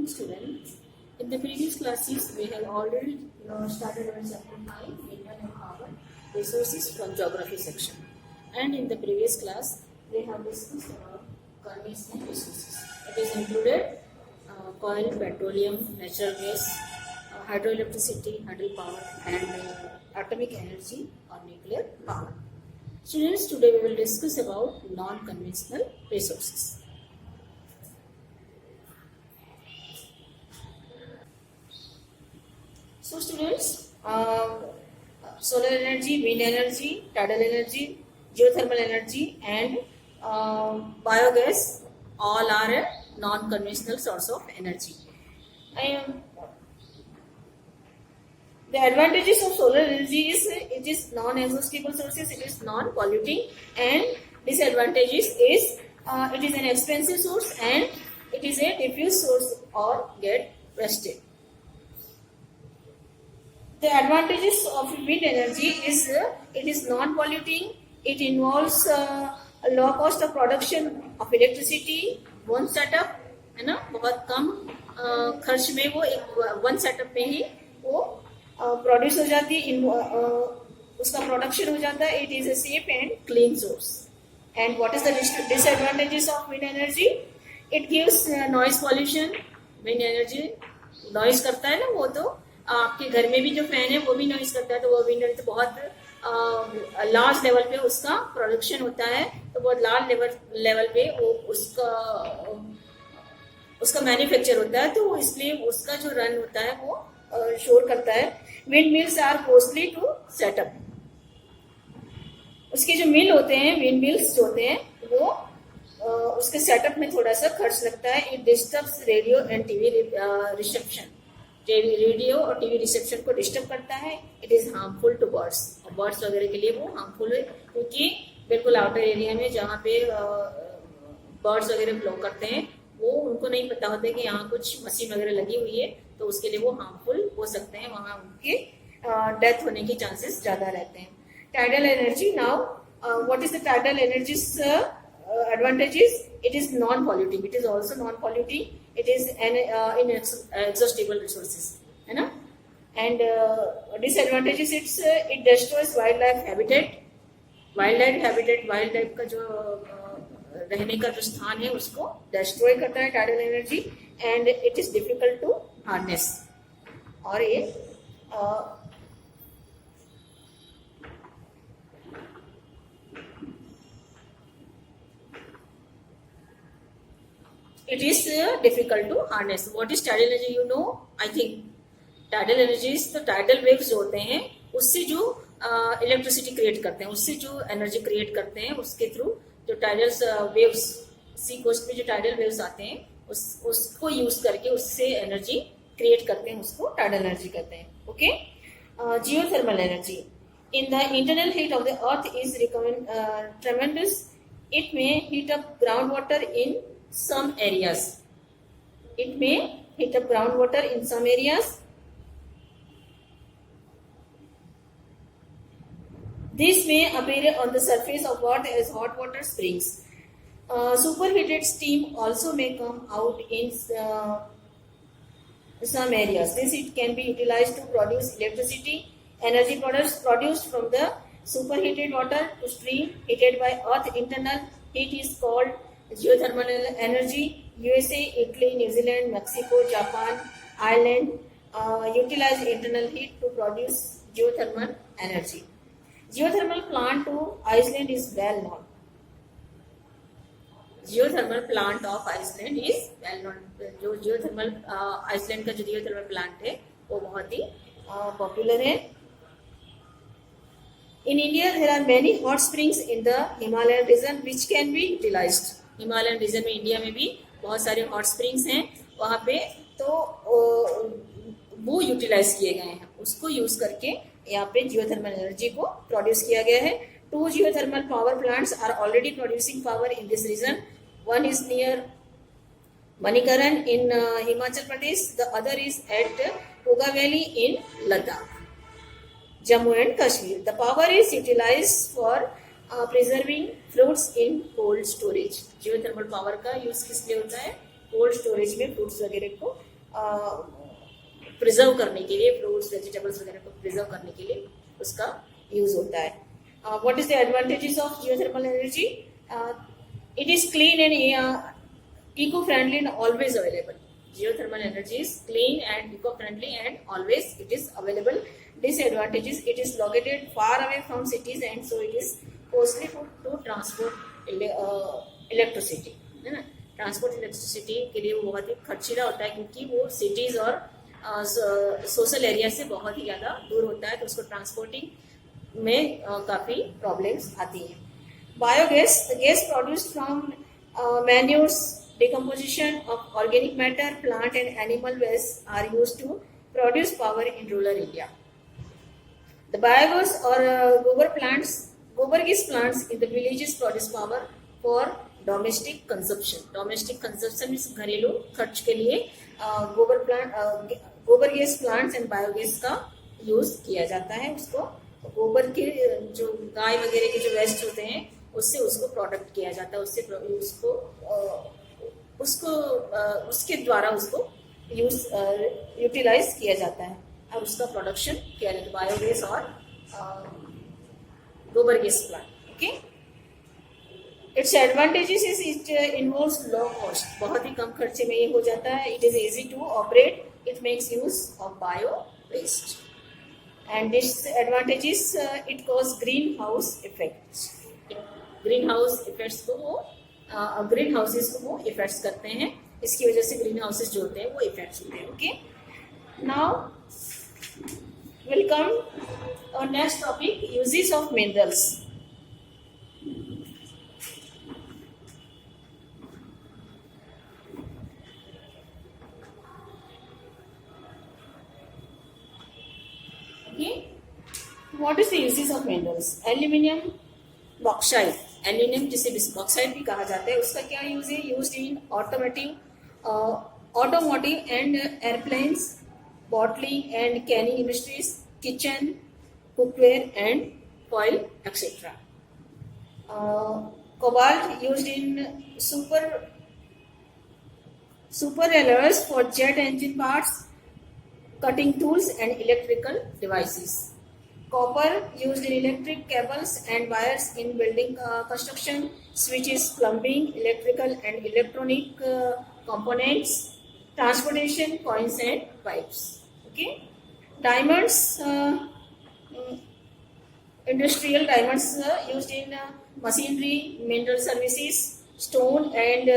afternoon, students. In the previous classes, we have already started our chapter 9, Mineral and Power Resources from Geography section. And in the previous class, we have discussed about conventional resources. It is included coal, petroleum, natural gas, hydroelectricity, hydropower, and atomic energy or nuclear power. Students, today we will discuss about non-conventional resources. So students, solar energy, wind energy, tidal energy, geothermal energy and biogas all are a non-conventional source of energy. The advantages of solar energy is it is non-exhaustible sources, it is non-polluting, and disadvantages is it is an expensive source and it is a diffuse source or get wasted. The advantages of wind energy is it is non-polluting, it involves a low cost of production of electricity, one setup है ना, बहुत कम खर्च में वो one setup में ही वो produce हो जाती है, उसका प्रोडक्शन हो जाता है. It is a safe and clean source. And what is the disadvantages of wind energy? It gives noise pollution. Wind energy noise करता है ना, वो तो आपके घर में भी जो फैन है वो भी नॉइज करता है, तो वो विंड एनर्जी तो बहुत लार्ज लेवल पे उसका प्रोडक्शन होता है, तो बहुत लार्ज लेवल पे वो उसका मैन्युफैक्चर होता है, तो इसलिए उसका जो रन होता है वो शोर करता है. Windmills are costly to setup. उसके जो मिल होते हैं, विंड मिल्स जो होते हैं, वो उसके सेटअप में थोड़ा सा खर्च लगता है. It disturbs radio and TV reception. Radio और टीवी रिसेप्शन को डिस्टर्ब करता है. It is harmful to birds. और बर्ड्स वगैरह के लिए वो हार्मफुल है, क्योंकि बिल्कुल आउटर एरिया में जहाँ पे बर्ड्स वगैरह फ्लो करते हैं, वो उनको नहीं पता होता है कि यहाँ कुछ मशीन वगैरह लगी हुई है, तो उसके लिए वो हार्मफुल हो सकते हैं. वहाँ उनके डेथ होने के चांसेस ज़्यादा रहते हैं. Tidal energy. Now what is the tidal energies advantages? It is non-polluting. It is also non-polluting. It is an inexhaustible resources, है ना. And disadvantages, it destroys wildlife habitat. Wildlife का जो रहने का जो स्थान है उसको destroy करता है tidal energy, and it is difficult to harness. और ये it is difficult to harness. What is tidal energy? You know, I think tidal energy is the tidal waves जो होते हैं, उससे जो इलेक्ट्रिसिटी क्रिएट करते हैं, उससे जो एनर्जी क्रिएट करते हैं, उसके थ्रू जो टाइडल वेव्स, सी कोस्ट में जो टाइडल वेव्स आते हैं, उसको यूज करके उससे एनर्जी क्रिएट करते हैं, उसको टाइडल एनर्जी कहते हैं. Okay. Geothermal energy. In the internal heat of the earth is ट्रेमेंडस. It may heat up ground water in some areas. It may heat up groundwater in some areas. This may appear on the surface of water as hot water springs. Superheated steam also may come out in some areas. This heat can be utilized to produce electricity. Energy products produced from the superheated water to stream heated by earth internal heat is called geothermal energy. USA, Italy, New Zealand, Mexico, Japan, Ireland utilize internal heat to produce geothermal energy. Geothermal plant to Iceland is well known. Geothermal plant of Iceland is well known. जो geothermal Iceland का जो geothermal plant है वो बहुत ही popular है. In India, there are many hot springs in the Himalayan region which can be utilized. Himalayan region में, India में भी बहुत सारे हॉट स्प्रिंग्स हैं वहाँ पे, तो वो यूटिलाइज किए गए हैं. उसको यूज करके यहाँ पे जियोथर्मल एनर्जी को प्रोड्यूस किया गया है. 2 geothermal power plants are already producing power in this region. One is near Manikaran in Himachal Pradesh, the other is at Koga valley in Ladakh, Jammu and Kashmir. The power is utilised for preserving fruits in cold storage. Geothermal power का use किस लिए होता है? Cold storage में fruits वगैरह को preserve करने के लिए, फ्रूट्स वेजिटेबल्स वगैरह को प्रिजर्व करने के लिए उसका यूज होता है. What is the advantages of geothermal energy? It is clean and eco friendly and always available. Geothermal energy is clean and eco friendly and always it is available. Disadvantages: it is located far away from cities and so it is costly to transport electricity, है ना. Transport electricity के लिए वो बहुत ही खर्चीला होता है क्योंकि वो सिटीज और सोशल एरिया से बहुत ही ज़्यादा दूर होता है, तो उसको ट्रांसपोर्टिंग में काफ़ी प्रॉब्लम्स आती हैं. Biogas: gas produced from manures, decomposition of organic matter, plant and animal waste are used to produce power in rural India. The biogas or gobar gas plants in the villages produce power for domestic consumption. Domestic consumption means घरेलू खर्च के लिए गोबर gas plants and biogas का use किया जाता है. उसको गोबर के जो गाय वगैरह के जो वेस्ट होते हैं उससे उसको प्रोडक्ट किया जाता है, उससे उसके द्वारा उसको यूटिलाइज किया जाता है और उसका प्रोडक्शन किया जाता है, बायोगैस और गोबर gas plant. Okay. Its advantages is it involves low cost, बहुत ही कम खर्चे में ये हो जाता है. It is easy to operate, it makes use of bio waste. And disadvantages: it cause greenhouse effects. Greenhouse effects को वो ग्रीन हाउसेस को वो इफेक्ट्स करते हैं, इसकी वजह से ग्रीन हाउसेस जो होते हैं वो इफेक्ट्स होते हैं. ओके. नाउ विल कम और next topic, uses of minerals. Okay. What is the uses of minerals? Aluminium bauxite, aluminium जिसे बॉक्साइट भी कहा जाता है, उसका क्या यूज है? Used in automotive and airplanes, bottling and Canning industries, kitchen, cookware and foil etcetera. Cobalt used in super alloys for jet engine parts, cutting tools and electrical devices. Copper used in electric cables and wires in building construction, switches, plumbing, electrical and electronic components, transportation, coins and pipes. Okay. Diamonds, industrial diamonds used in machinery, mineral services, stone and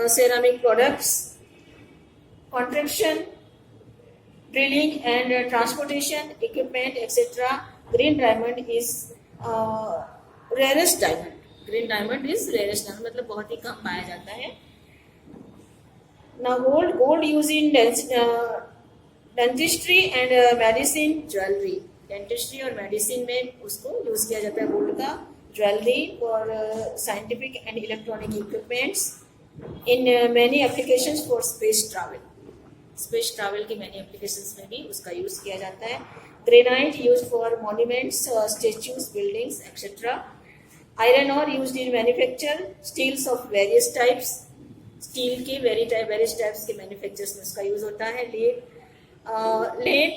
ceramic products, construction, drilling and transportation equipment, etc. Green diamond is rarest diamond. Green diamond is rarest diamond, मतलब बहुत ही कम पाया जाता है. Now gold used in dentistry and medicine, jewelry. Dentistry और medicine में उसको use किया जाता है गोल्ड का. Jewelry for scientific and electronic equipments. In many applications for space travel. Space travel के मैनी एप्लीकेशंस में भी उसका यूज किया जाता है. Granite used for monuments, statues, buildings etcetera. Iron और used in manufacture. Steels of various types, steel के various types के मैन्युफैक्चर्स में उसका यूज होता है. Lead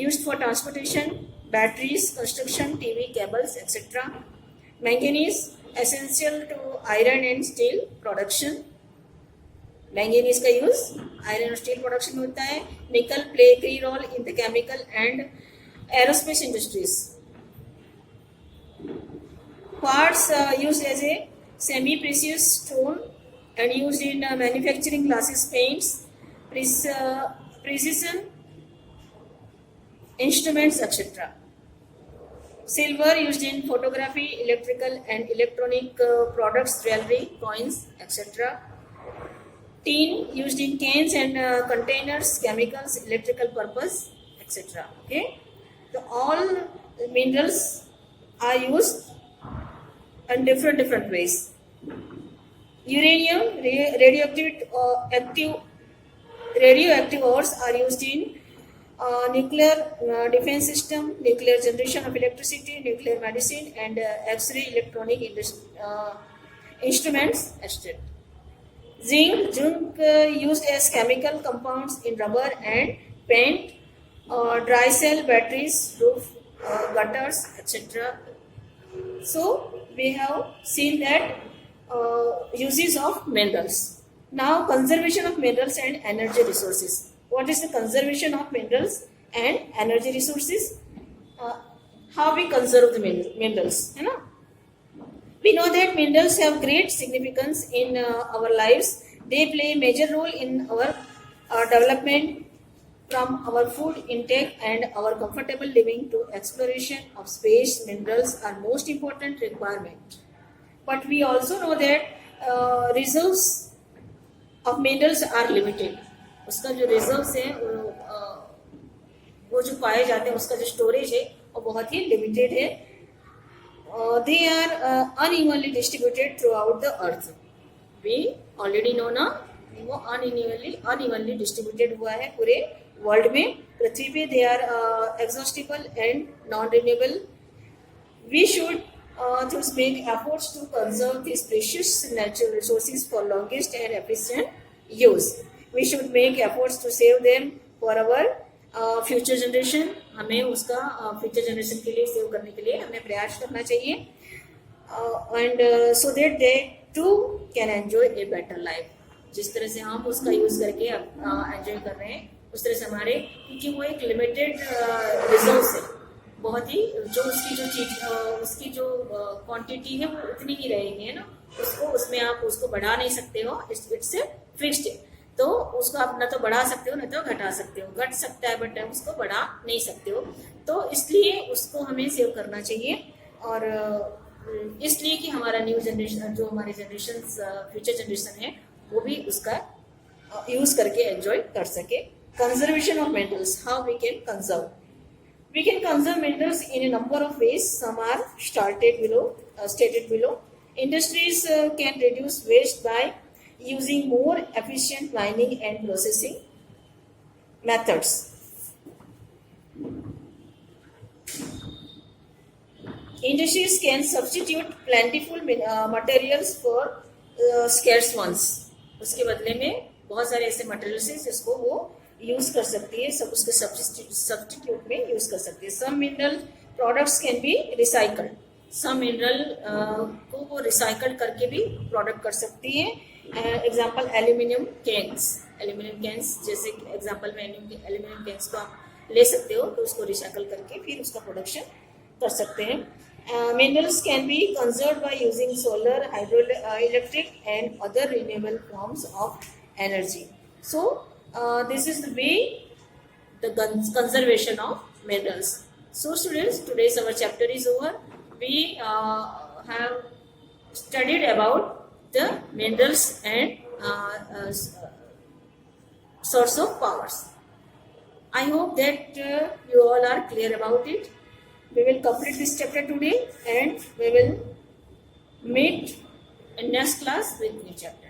used for transportation, batteries, construction, TV, cables etcetera. Manganese essential to iron and steel production. Manganese का use iron और steel production में होता है. निकल play key role in the chemical and aerospace industries. Quartz used as a semi precious stone and used in manufacturing glasses, paints, precision instruments etcetera. Silver used in photography, electrical and electronic products, jewelry, coins, etc. Tin used in cans and containers, chemicals, electrical purpose, etc. Okay, so all minerals are used in different ways. Uranium, radioactive ores are used in nuclear defense system, nuclear generation of electricity, nuclear medicine, and X-ray electronic instruments, etc. Zinc used as chemical compounds in rubber and paint, dry cell batteries, roof, gutters, etc. So we have seen that uses of minerals. Now conservation of minerals and energy resources. What is the conservation of minerals and energy resources? How we conserve the minerals, you know? We know that minerals have great significance in our lives. They play a major role in our development, from our food intake and our comfortable living to exploration of space. Minerals are most important requirement. But we also know that reserves of minerals are limited. उसका जो reserves है वो जो पाए जाते हैं उसका जो storage है वो बहुत ही limited है. They are unevenly distributed throughout the earth. We already know ना, वो unevenly distributed हुआ है पूरे वर्ल्ड में. पृथ्वी पे they are exhaustible and non-renewable. We should thus make efforts to conserve these precious natural resources for longest and efficient use. We should make efforts to save them for our future generation. हमें उसका future generation के लिए save करने के लिए हमें प्रयास करना चाहिए, and so that they too can enjoy a better life. जिस तरह से हम उसका यूज करके एंजॉय कर रहे हैं उस तरह से हमारे, क्योंकि वो एक लिमिटेड रिसोर्स है, बहुत ही जो उसकी जो चीज उसकी जो क्वांटिटी है वो उतनी ही रहेगी, है ना. उसमें आप उसको बढ़ा नहीं सकते हो, इट्स फिक्स्ड है. तो उसको आप न तो बढ़ा सकते हो न तो घटा सकते हो. घट सकता है बट उसको बढ़ा नहीं सकते हो. तो इसलिए उसको हमें सेव करना चाहिए, और इसलिए कि हमारा न्यू जनरेशन, जो हमारी जनरेशन फ्यूचर जनरेशन है, वो भी उसका यूज करके एंजॉय कर सके. Conservation of minerals. How we can conserve? We can conserve minerals in a number of ways. Some are stated below. Industries can reduce waste by using more efficient mining and processing methods. Industries can substitute plentiful materials for scarce ones. उसके बदले में बहुत सारे ऐसे materials हैं जिसको वो use कर सकती है, सब उसके सब्स्टिट्यूट में यूज कर सकती है. Some mineral products can be recycled. Some mineral को वो रिसाइकल करके भी प्रोडक्ट कर सकती है. एग्जाम्पल एल्यूमिनियम कैंस जैसे एग्जाम्पल में एल्यूमिनियम कैंस को आप ले सकते हो, तो उसको रिसाइकल करके फिर उसका प्रोडक्शन कर सकते हैं. Minerals can be conserve by using solar, hydro electric and other renewable forms of energy. So this is the way the conservation of minerals. So students, today's our chapter is over. We have studied about the minerals and source of powers. I hope that you all are clear about it. We will complete this chapter today and we will meet in next class with new chapter.